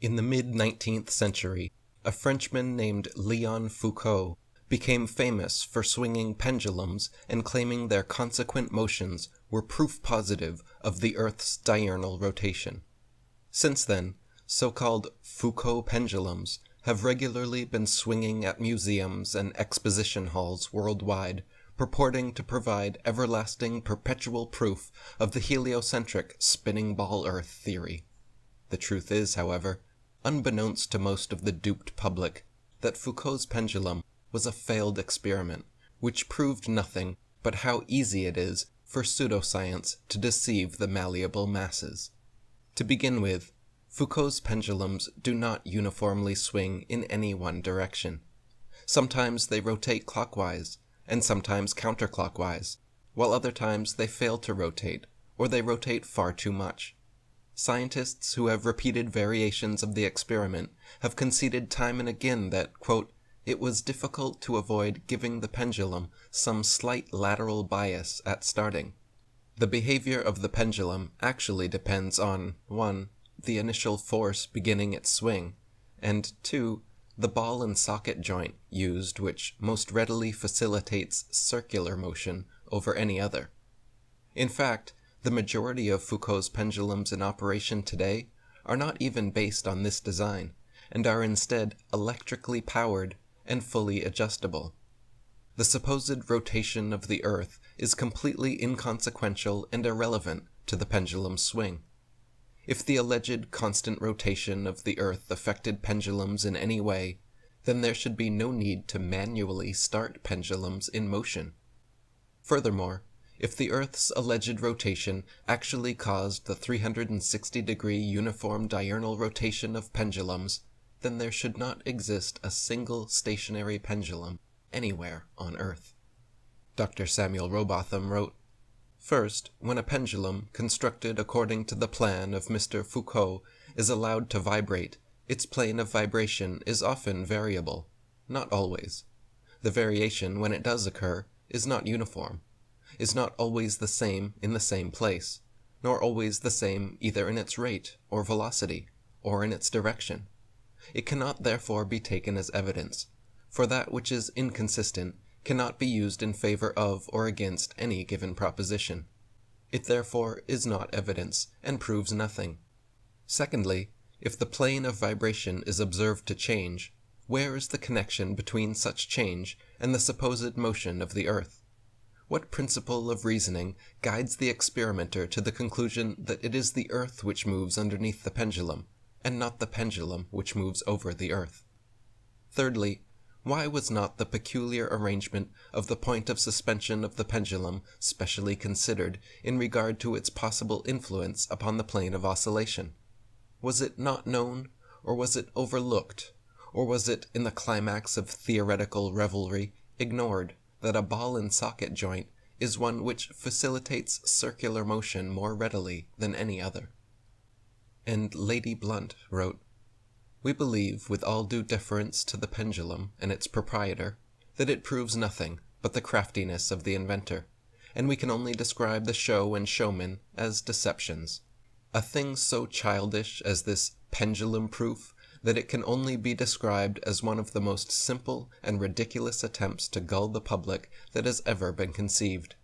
In the mid-19th century, a Frenchman named Léon Foucault became famous for swinging pendulums and claiming their consequent motions were proof positive of the Earth's diurnal rotation. Since then, so-called Foucault pendulums have regularly been swinging at museums and exposition halls worldwide, purporting to provide everlasting perpetual proof of the heliocentric spinning ball Earth theory. The truth is, however, unbeknownst to most of the duped public, that Foucault's pendulum was a failed experiment, which proved nothing but how easy it is for pseudoscience to deceive the malleable masses. To begin with, Foucault's pendulums do not uniformly swing in any one direction. Sometimes they rotate clockwise, and sometimes counterclockwise, while other times they fail to rotate, or they rotate far too much. Scientists who have repeated variations of the experiment have conceded time and again that, quote, it was difficult to avoid giving the pendulum some slight lateral bias at starting. The behavior of the pendulum actually depends on 1. The initial force beginning its swing, and 2. The ball and socket joint used, which most readily facilitates circular motion over any other. In fact, the majority of Foucault's pendulums in operation today are not even based on this design, and are instead electrically powered and fully adjustable. The supposed rotation of the Earth is completely inconsequential and irrelevant to the pendulum's swing. If the alleged constant rotation of the Earth affected pendulums in any way, then there should be no need to manually start pendulums in motion. Furthermore, if the Earth's alleged rotation actually caused the 360-degree uniform diurnal rotation of pendulums, then there should not exist a single stationary pendulum anywhere on Earth. Dr. Samuel Rowbotham wrote, "First, when a pendulum, constructed according to the plan of Mr. Foucault, is allowed to vibrate, its plane of vibration is often variable, not always. The variation, when it does occur, is not uniform, is not always the same in the same place, nor always the same either in its rate or velocity, or in its direction. It cannot therefore be taken as evidence, for that which is inconsistent cannot be used in favor of or against any given proposition. It therefore is not evidence, and proves nothing. Secondly, if the plane of vibration is observed to change, where is the connection between such change and the supposed motion of the Earth? What principle of reasoning guides the experimenter to the conclusion that it is the Earth which moves underneath the pendulum, and not the pendulum which moves over the Earth? Thirdly, why was not the peculiar arrangement of the point of suspension of the pendulum specially considered in regard to its possible influence upon the plane of oscillation? Was it not known, or was it overlooked, or was it, in the climax of theoretical revelry, ignored that a ball and socket joint is one which facilitates circular motion more readily than any other?" And Lady Blunt wrote, "We believe, with all due deference to the pendulum and its proprietor, that it proves nothing but the craftiness of the inventor, and we can only describe the show and showman as deceptions. A thing so childish as this pendulum proof that it can only be described as one of the most simple and ridiculous attempts to gull the public that has ever been conceived.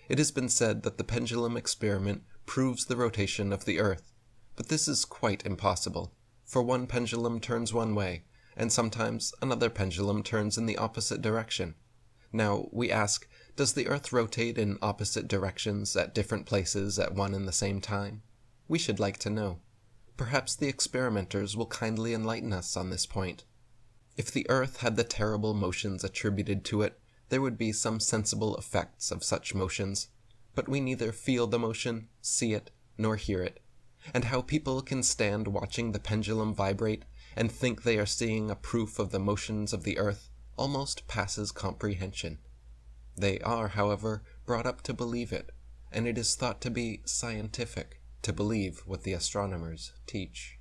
It has been said that the pendulum experiment proves the rotation of the Earth, but this is quite impossible, for one pendulum turns one way, and sometimes another pendulum turns in the opposite direction. Now, we ask, does the Earth rotate in opposite directions at different places at one and the same time? We should like to know. Perhaps the experimenters will kindly enlighten us on this point. If the Earth had the terrible motions attributed to it, there would be some sensible effects of such motions, but we neither feel the motion, see it, nor hear it, and how people can stand watching the pendulum vibrate and think they are seeing a proof of the motions of the Earth almost passes comprehension. They are, however, brought up to believe it, and it is thought to be scientific to believe what the astronomers teach.